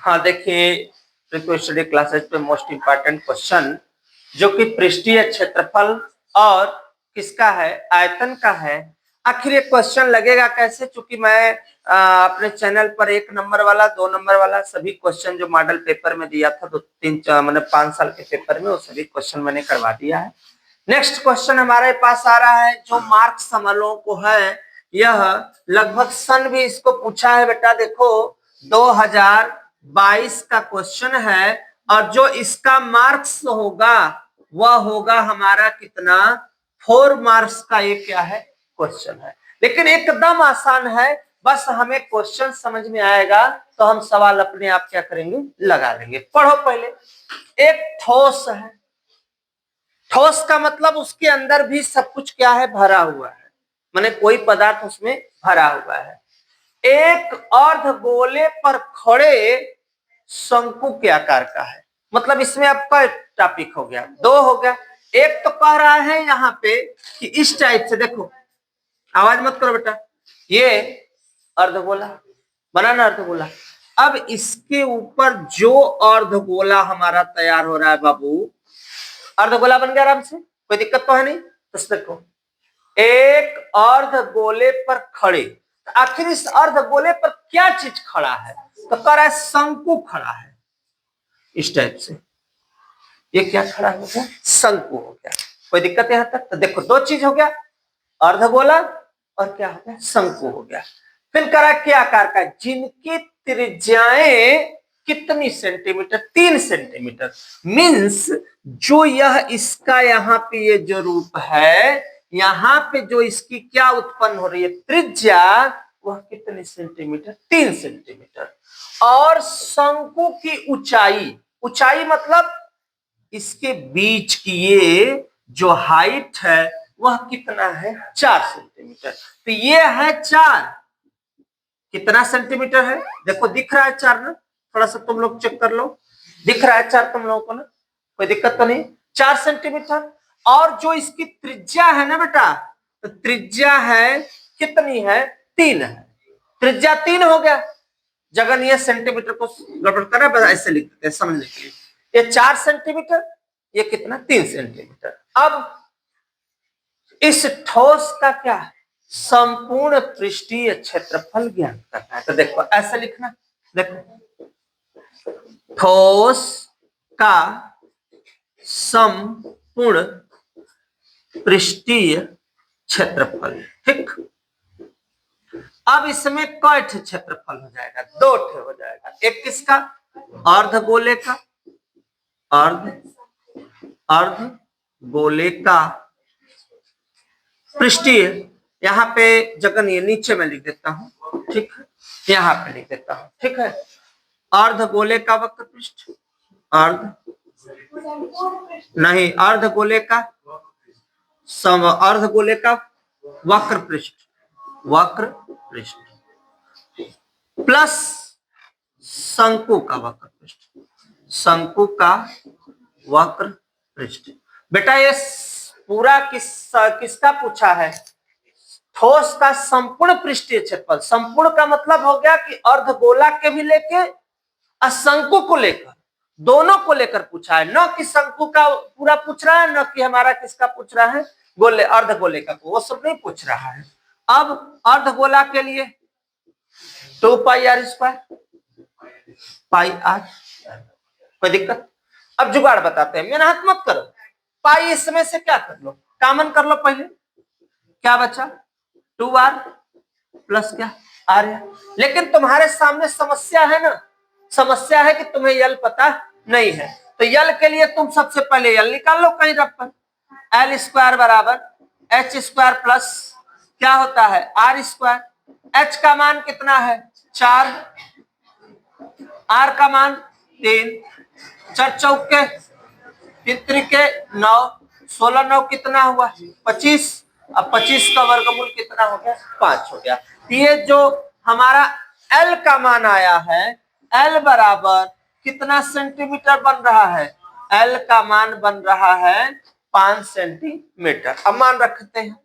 हाँ देखिए, previous study classes पे मोस्ट इम्पोर्टेंट क्वेश्चन जो कि पृष्ठीय क्षेत्रफल और किसका है, आयतन का है। आखिर ये क्वेश्चन लगेगा कैसे, चूंकि मैं अपने चैनल पर 1 नंबर वाला 2 नंबर वाला सभी क्वेश्चन जो मॉडल पेपर में दिया था, तो 5 साल के पेपर में वो सभी क्वेश्चन मैंने करवा दिया है। नेक्स्ट क्वेश्चन हमारे पास आ रहा है जो मार्क समलों को है, यह लगभग सन भी इसको पूछा है बेटा। देखो 2022 का क्वेश्चन है और जो इसका मार्क्स होगा वह होगा हमारा कितना, 4 मार्क्स का ये क्या है, क्वेश्चन है। लेकिन एकदम आसान है, बस हमें क्वेश्चन समझ में आएगा तो हम सवाल अपने आप क्या करेंगे, लगा लेंगे। पढ़ो पहले। एक ठोस है, ठोस का मतलब उसके अंदर भी सब कुछ क्या है, भरा हुआ है, माने कोई पदार्थ उसमें भरा हुआ है। एक अर्धगोले पर खड़े शंकु के आकार का है, मतलब इसमें आपका टॉपिक हो गया, 2 हो गया। एक तो कह रहा है यहाँ पे कि इस टाइप से, देखो आवाज मत करो बेटा, ये अर्धगोला बना ना, अर्धगोला। अब इसके ऊपर जो अर्धगोला हमारा तैयार हो रहा है बाबू, अर्धगोला बन गया आराम से, कोई दिक्कत तो है नहीं। तो देखो एक अर्धगोले पर खड़े, आखिर इस अर्धगोले पर क्या चीज खड़ा है, तो कह रहा है शंकु खड़ा है इस टाइप से। ये क्या खड़ा हो गया, शंकु हो गया। कोई दिक्कत यहां तक? तो देखो 2 चीज हो गया, अर्धगोला और क्या हो गया, शंकु हो गया। फिर कह रहा है क्या आकार का, जिनकी त्रिज्याएं कितनी सेंटीमीटर, 3 सेंटीमीटर। मीन्स जो यह इसका यहाँ पे ये जो रूप है, यहाँ पे जो इसकी क्या उत्पन्न हो रही है, त्रिज्या, वह कितने सेंटीमीटर, 3 सेंटीमीटर। और शंकु की ऊंचाई, ऊंचाई मतलब इसके बीच की ये जो हाइट है वह कितना है, 4 सेंटीमीटर। तो ये है 4, कितना सेंटीमीटर है, देखो दिख रहा है 4 ना, थोड़ा सा तुम लोग चेक कर लो, दिख रहा है 4 तुम लोगों को ना, कोई दिक्कत तो नहीं, 4 सेंटीमीटर। और जो इसकी त्रिज्या है ना बेटा, तो त्रिज्या है कितनी है, 3 है, त्रिज्या 3 हो गया। जगह नहीं है सेंटीमीटर को गड़बड़ करा, बस ऐसे लिख देते हैं समझने के लिए। ये 4 सेंटीमीटर, ये कितना, 3 सेंटीमीटर। अब इस ठोस का क्या है, संपूर्ण पृष्ठीय क्षेत्रफल ज्ञात करना है। तो देखो ऐसे लिखना, देखो ठोस का संपूर्ण पृष्ठीय क्षेत्रफल, ठीक। अब इसमें कई क्षेत्रफल हो जाएगा, 2 हो जाएगा। एक किसका, अर्धगोले का, अर्धगोले का पृष्ठीय, यहाँ पे जगह नहीं है, नीचे में लिख देता हूं, ठीक है, यहाँ पे लिख देता हूं, ठीक है। अर्धगोले का वक्र पृष्ठ, अर्धगोले का वक्र पृष्ठ प्लस शंकु का वक्र पृष्ठ, शंकु का वक्र पृष्ठ। बेटा ये पूरा किसका पूछा है, ठोस का संपूर्ण पृष्ठीय क्षेत्रफल। संपूर्ण का मतलब हो गया कि अर्धगोला के भी लेके और शंकु को लेकर, दोनों को लेकर पूछा है, न कि शंकु का पूरा पूछ रहा है, न कि हमारा किसका पूछ रहा है, गोले अर्धगोले का, वो सब नहीं पूछ रहा है। अब अर्धगोला के लिए 2 पाई आर स्क्वायर, पाई आर, कोई दिक्कत? अब जुगाड़ बताते हैं, मेहनत मत करो, पाई इसमें से क्या कर लो, कॉमन कर लो पहले, क्या बचा, 2r प्लस क्या, आर। लेकिन तुम्हारे सामने समस्या है ना, समस्या है कि तुम्हें यल पता नहीं है, तो यल के लिए तुम सबसे पहले यल निकाल लो कहीं रख पर। एल स्क्वायर बराबर एच स्क्वायर प्लस क्या होता है, आर स्क्वायर। एच का मान कितना है, 4, आर का मान 3, 4 चौके 3 त्रिके 9, 16 9 कितना हुआ, 25। अब 25 का वर्गमूल कितना हो गया, 5 हो गया। ये जो हमारा L का मान आया है, L बराबर कितना सेंटीमीटर बन रहा है, L का मान बन रहा है 5 सेंटीमीटर। अब मान रखते हैं,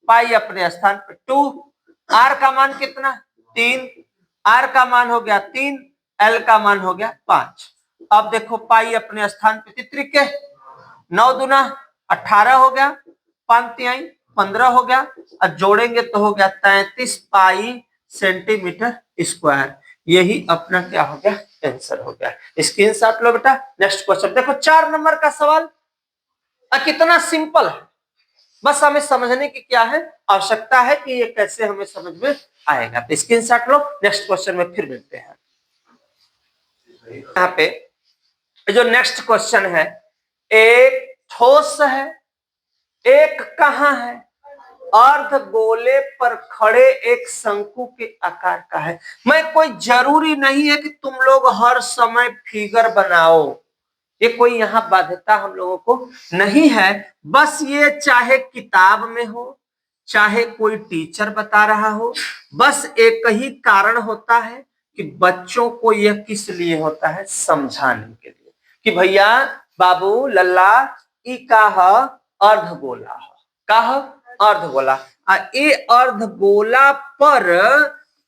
पाई अपने स्थान पे 2, R का मान कितना, 3, R का मान हो गया 3, एल का मान हो गया 5। अब देखो पाई अपने स्थान पे तित्रिक है, 9 दूना 18 हो गया, 5 तिहाई 15 हो गया, और जोड़ेंगे तो हो गया 33 पाई सेंटीमीटर स्क्वायर। यही अपना क्या हो गया, आंसर हो गया। स्क्रीनशॉट लो बेटा। नेक्स्ट क्वेश्चन देखो, 4 नंबर का सवाल कितना सिंपल है, बस हमें समझने की क्या है, आवश्यकता है कि ये कैसे हमें समझ में आएगा। तो स्क्रीनशॉट लो, नेक्स्ट क्वेश्चन में फिर मिलते हैं। यहाँ पे जो नेक्स्ट क्वेश्चन है, एक ठोस है, एक कहां है, अर्ध गोले पर खड़े एक शंकु के आकार का है। मैं कोई जरूरी नहीं है कि तुम लोग हर समय फिगर बनाओ, ये कोई यहाँ बाध्यता हम लोगों को नहीं है। बस ये चाहे किताब में हो, चाहे कोई टीचर बता रहा हो, बस एक ही कारण होता है कि बच्चों को यह किस लिए होता है, समझाने के लिए कि भैया बाबू लल्ला ई काह अर्धगोला, काह अर्धगोला, ये अर्धगोला पर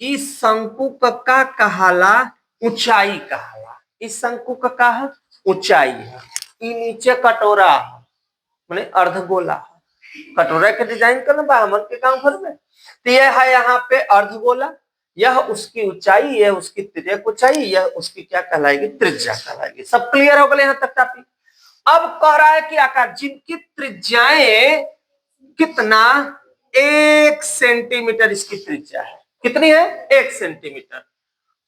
इस शंकु का कहाला ऊंचाई कहाला, इस शंकु का कहा ऊंचाई है, ई नीचे कटोरा माने अर्धगोला, कटोरा के डिजाइन करना बामन के काम घर में। तो यह है यहाँ पे अर्धगोला, यह उसकी ऊंचाई, यह उसकी तिर्यक ऊंचाई, यह उसकी क्या कहलाएगी, त्रिज्या कहलाएगी। सब क्लियर हो गए यहाँ तक टॉपिक। अब कह रहा है कि आकार जिनकी त्रिज्याएं कितना, 1 सेंटीमीटर इसकी त्रिज्या है। कितनी है, 1 सेंटीमीटर।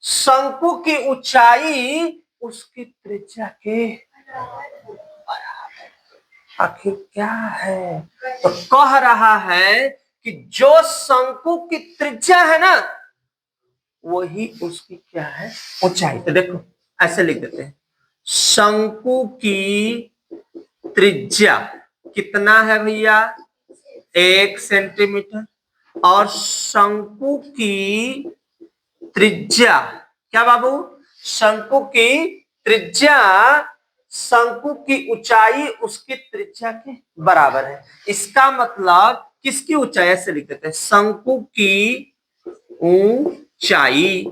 शंकु की ऊंचाई उसकी त्रिज्या के आखिर क्या है, तो कह रहा है कि जो शंकु की त्रिज्या है ना, वही उसकी क्या है, ऊंचाई। तो देखो ऐसे लिख देते हैं, शंकु की त्रिज्या कितना है भैया, 1 सेंटीमीटर, और शंकु की त्रिज्या क्या बाबू, शंकु की त्रिज्या शंकु की ऊंचाई उसकी त्रिज्या के बराबर है। इसका मतलब किसकी ऊंचाई, ऐसे लिख देते हैं, शंकु की ऊंचाई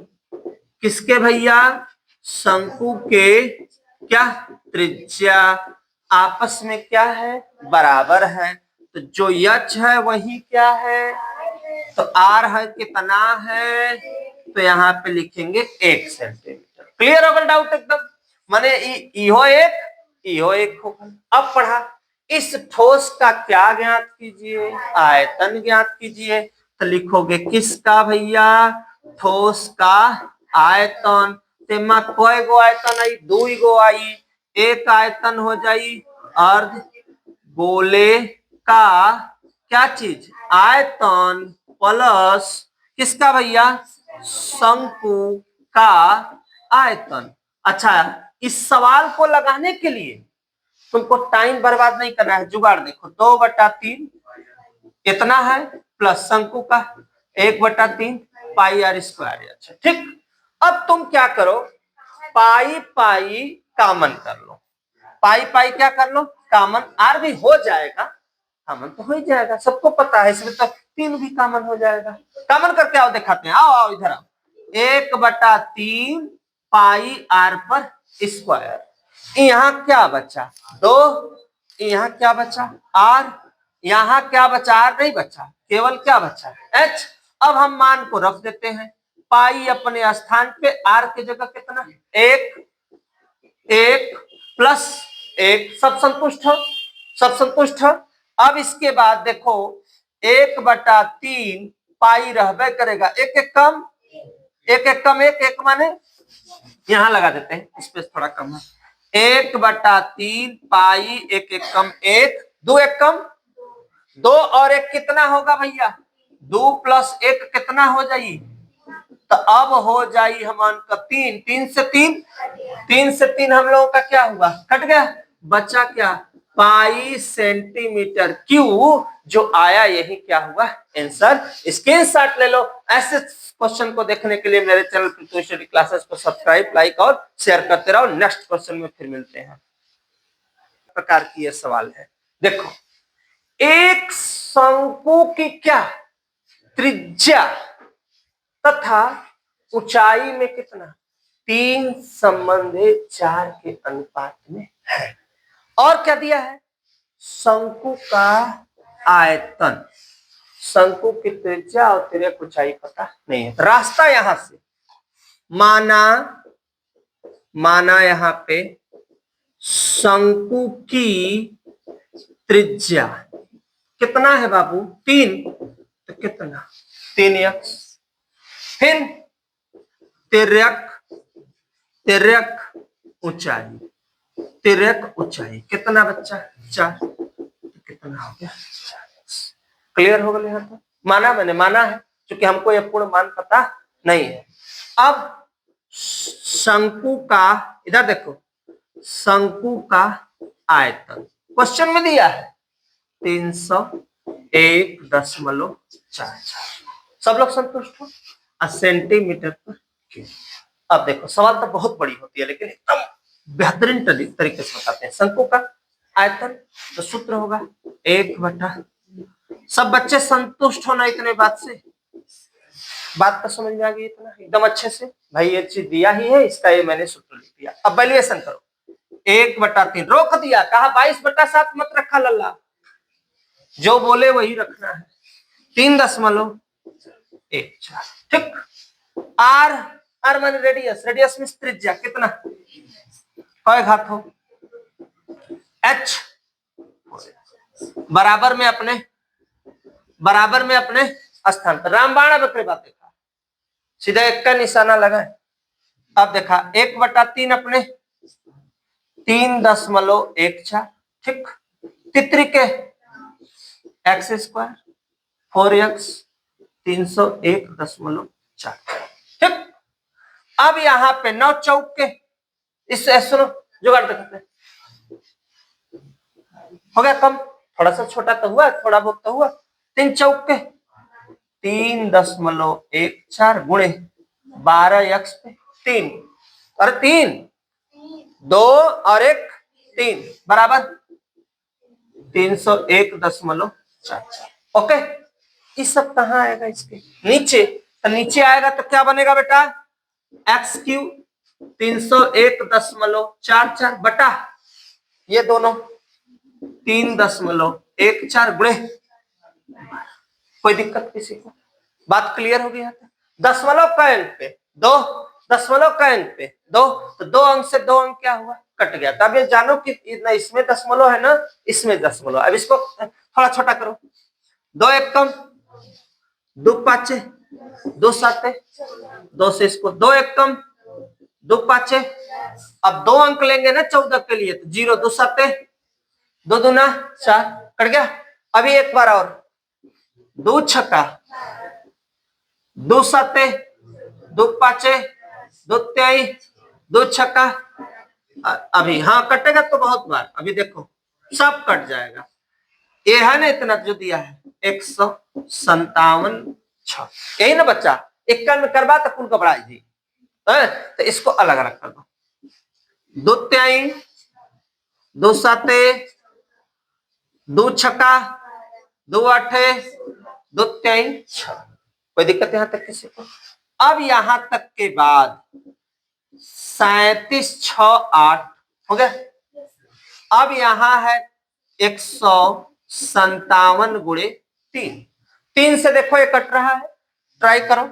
किसके भैया, शंकु के क्या त्रिज्या आपस में क्या है, बराबर है। तो जो यच है वही क्या है, तो आर है कितना है, तो यहाँ पे लिखेंगे 1 सेंटीमीटर। क्लियर होगा डाउट एकदम, माने इहो एक होगा। अब पढ़ा, इस ठोस का क्या ज्ञात कीजिए, आयतन ज्ञात कीजिए। तो लिखोगे किसका भैया, ठोस का आयतन। तेमा कोई गो आयतन आई, 2 गो आई, एक आयतन हो जाई अर्ध गोले का क्या चीज, आयतन, प्लस किसका भैया, शंकु का आयतन। अच्छा, इस सवाल को लगाने के लिए तुमको टाइम बर्बाद नहीं करना है, जुगाड़ देखो, 2/3 कितना है, प्लस शंकु का 1/3 पाई आर स्क्वायर। अच्छा ठीक, अब तुम क्या करो, पाई पाई कॉमन कर लो, पाई पाई क्या कर लो कॉमन, आर भी हो जाएगा, कॉमन तो हो ही जाएगा, सबको पता है, इसमें तो 3 भी कॉमन हो जाएगा। कॉमन करके आओ, दिखाते हैं, आओ आओ इधर आओ। 1/3 पाई आर पर स्क्वायर, यहाँ क्या बचा 2, यहाँ क्या बचा आर, यहाँ क्या बचा, आर नहीं बचा, केवल क्या बचा एच। अब हम मान को रख देते हैं, पाई अपने स्थान पे, आर की जगह कितना 1, 1 प्लस 1, सब संतुष्ट हो, सब संतुष्ट हो। अब इसके बाद देखो 1/3 पाई रहबे करेगा, एक एक कम, एक एक कम, एक एक माने यहां लगा देते हैं, स्पेस थोड़ा कम है, 1/3 पाई, एक एक कम 1, 2 एक कम 2, और एक कितना होगा भैया 2 प्लस 1 कितना हो जाई, तो अब हो जाई हमान का 3, 3 से 3, 3 से 3 हम लोगों का क्या हुआ, कट गया, बचा क्या पाई सेंटीमीटर क्यूब, जो आया यही क्या हुआ आंसर। स्क्रीनशॉट ले लो। ऐसे क्वेश्चन को देखने के लिए मेरे चैनल पृथ्वी स्टडी क्लासेस को सब्सक्राइब, लाइक और शेयर करते रहो। नेक्स्ट क्वेश्चन में फिर मिलते हैं। प्रकार की ये सवाल है, देखो एक शंकु की क्या त्रिज्या तथा ऊंचाई में कितना 3 संबंधे 4 के अनुपात में है। और क्या दिया है? शंकु का आयतन, शंकु की त्रिज्या और तिर्यक ऊंचाई पता नहीं है। रास्ता यहां से माना यहां पे शंकु की त्रिज्या कितना है बाबू? 3, तो कितना? 3x। फिर तिर्यक ऊंचाई कितना बच्चा? 4, तो कितना हो गया? 4x। क्लियर हो गया? यहाँ तो मैंने माना है क्योंकि हमको यह पूर्ण मान पता नहीं है। अब शंकु का, इधर देखो, शंकु का आयतन क्वेश्चन में दिया है 301.44। सब लोग संतुष्ट हो? सेंटीमीटर पर क्यूब। अब देखो सवाल तो बहुत बड़ी होती है लेकिन एकदम बेहतरीन तरीके से बताते हैं। शंकु का आयतन तो सूत्र होगा 1/, सब बच्चे संतुष्ट होना इतने बात से, बात तो समझ में आ गई इतना एकदम अच्छे से। भाई ये चीज दिया ही है, इसका ये मैंने सूत्र लिख दिया। अब वैल्यूएशन करो, 1/3 रोक दिया, कहा 22/7 मत रखा लल्ला, जो बोले वही रखना है। 3.14। ठीक। आर माने रेडियस में त्रिज्या कितना? कय घात हो? h बराबर में अपने स्थान पर। रामबाण बकरे बात देखा, सीधा 1 का निशाना लगा। अब देखा 1/3 अपने 3.14। ठीक। तित्री के x², 4x 301.4। ठीक। अब यहां पे 9 चौक के, इससे सुनो जुगाड़ देखते हैं, हो गया कम, थोड़ा सा छोटा तो हुआ, थोड़ा बहुत तो हुआ। 3 चौक के 3.14 गुणे 12x पे 3, और 3 2 और 1 3 बराबर 301.4। ओके। इस सब कहाँ आएगा? इसके नीचे। तो नीचे आएगा तो क्या बनेगा बेटा? x³ 301.44 बटा ये दोनों 3.14 गुणे। कोई दिक्कत किसी को? बात क्लियर हो गई है? दशमलव का अंक पे 2, दशमलव का अंक पे 2, तो 2 अंक से 2 अंक क्या हुआ? कट गया। तब ये जानो कि इसमें दशमलव है ना, इसमें दशमलव। अब इसको थोड़ा छोटा करो, 2 1 कम, 2 5 2 7 2 से इसको 2 1 कम, 2 5। अब 2 अंक लेंगे ना 14 के लिए, तो 0 2 7 2 दूना 4, कट गया। अभी एक बार और, 2 छक्का 2 7 2 5 2 23 2 छक्का। अभी हाँ कटेगा तो बहुत बार, अभी देखो सब कट जाएगा। ये है ना इतना जो दिया है 157 6, यही ना बच्चा? इक्का में करवा तो कुल घबराई जी, तो इसको अलग अलग कर दो। 2 23 2 7 2 छक्का 2 8 2 23 6। कोई दिक्कत यहां तक किसी को? अब यहां तक के बाद 37 6 8 हो गया। अब यहां है 157 गुणे 3, 3 से देखो ये कट रहा है, ट्राई करो।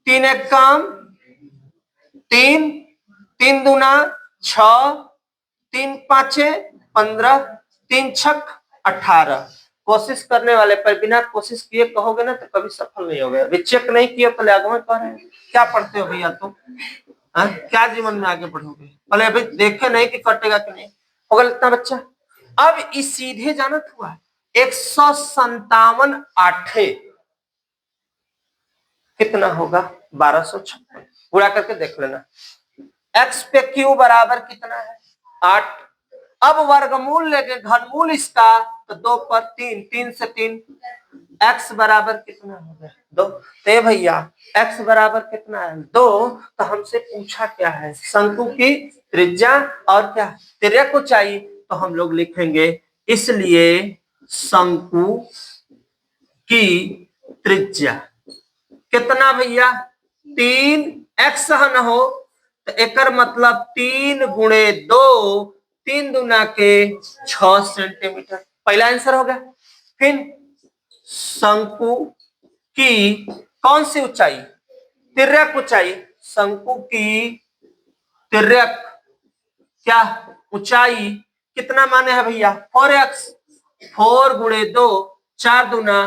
3 1 कम 3, 3 दूना 6, 3 5 15 3 6 18। कोशिश करने वाले पर बिना कोशिश किए कहोगे ना तो कभी सफल नहीं होगे। अभी चेक नहीं किए तो आगे में कह रहे हैं क्या पढ़ते हो भैया तुम? क्या जीवन में आगे बढ़ोगे? पहले अभी देखे नहीं कि कटेगा कि नहीं। होगा इतना बच्चा। अब इस सीधे जानत हुआ 157 8 कितना होगा? 1256। पूरा करके देख लेना। x पे q बराबर कितना है? 8। अब वर्गमूल लेके घनमूल इसका, तो 2 पर 3, 3 से 3, x बराबर कितना हो गया? 2। तो भैया x बराबर कितना है? 2। तो हमसे पूछा क्या है? शंकु की त्रिज्या और क्या? तिर्यक ऊंचाई। तो हम लोग लिखेंगे इसलिए शंकु की त्रिज्या कितना भैया? 3x न हो तो एकर मतलब 3 गुणे 2, 3 दूना के 6 सेंटीमीटर। पहला आंसर हो गया। फिर शंकु की कौन सी ऊंचाई, तिर्यक ऊंचाई, शंकु की तिर्यक क्या ऊंचाई कितना माने है भैया 4x, 4 गुणे 2, 4 दूना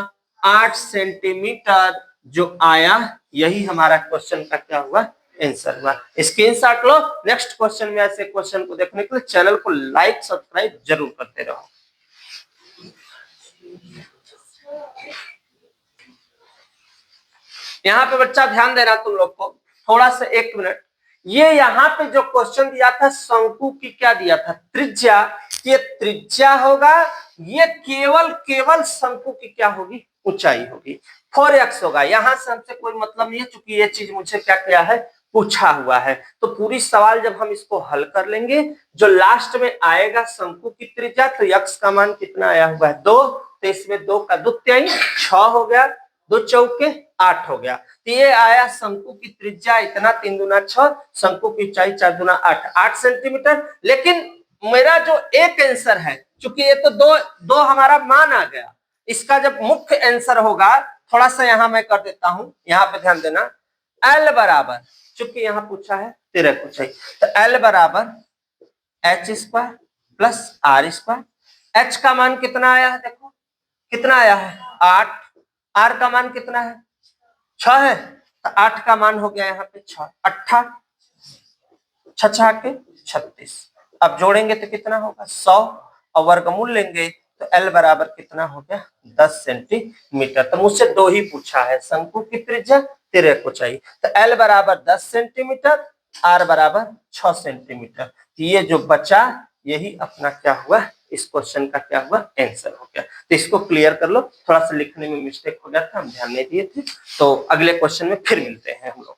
8 सेंटीमीटर जो आया, यही हमारा क्वेश्चन का क्या हुआ आंसर हुआ। स्क्रीनशॉट लो। नेक्स्ट क्वेश्चन में ऐसे क्वेश्चन को देखने के लिए चैनल को लाइक सब्सक्राइब जरूर करते रहो। यहाँ पे बच्चा ध्यान देना तुम लोग को थोड़ा सा, 1 मिनट। ये यहाँ पे जो क्वेश्चन दिया था शंकु की क्या दिया था त्रिज्या, ये त्रिज्या होगा, ये केवल शंकु की क्या होगी ऊंचाई होगी, 4x होगा। यहाँ से हमसे कोई मतलब नहीं है क्योंकि ये चीज मुझे क्या किया है पूछा हुआ है। तो पूरी सवाल जब हम इसको हल कर लेंगे, जो लास्ट में आएगा शंकु की त्रिज्या, तो x का मान कितना आया हुआ है 2, तो इसमें 2 का द्वितीय 6 हो गया, 2 चौके 8 हो गया। तो ये आया शंकु की त्रिज्या इतना, 3 दूना 6, शंकु की ऊंचाई 4 दूना 8, 8 सेंटीमीटर। लेकिन मेरा जो एक आंसर है, चूंकि ये तो दो हमारा मान आ गया, इसका जब मुख्य आंसर होगा, थोड़ा सा यहां मैं कर देता हूं, यहां पे ध्यान देना, L बराबर, चूंकि यहां पूछा है तिर्यक ऊंचाई, तो L बराबर h² प्लस r²। h का मान कितना आया है, देखो कितना आया है 8, r का मान कितना है 6 है, तो 8 का मान हो गया यहाँ पे 6, 8 6 के 36। अब जोड़ेंगे तो कितना होगा 100, और वर्गमूल लेंगे तो L बराबर कितना हो गया 10 सेंटीमीटर। तो मुझसे 2 ही पूछा है, शंकु की त्रिज्या तिर्यक ऊंचाई, तो L बराबर 10 सेंटीमीटर, R बराबर 6 सेंटीमीटर। ये जो बचा यही अपना क्या हुआ, इस क्वेश्चन का क्या हुआ आंसर हो गया। तो इसको क्लियर कर लो, थोड़ा सा लिखने में मिस्टेक हो गया था, हम ध्यान नहीं दिए थे। तो अगले क्वेश्चन में फिर मिलते हैं हम लोग।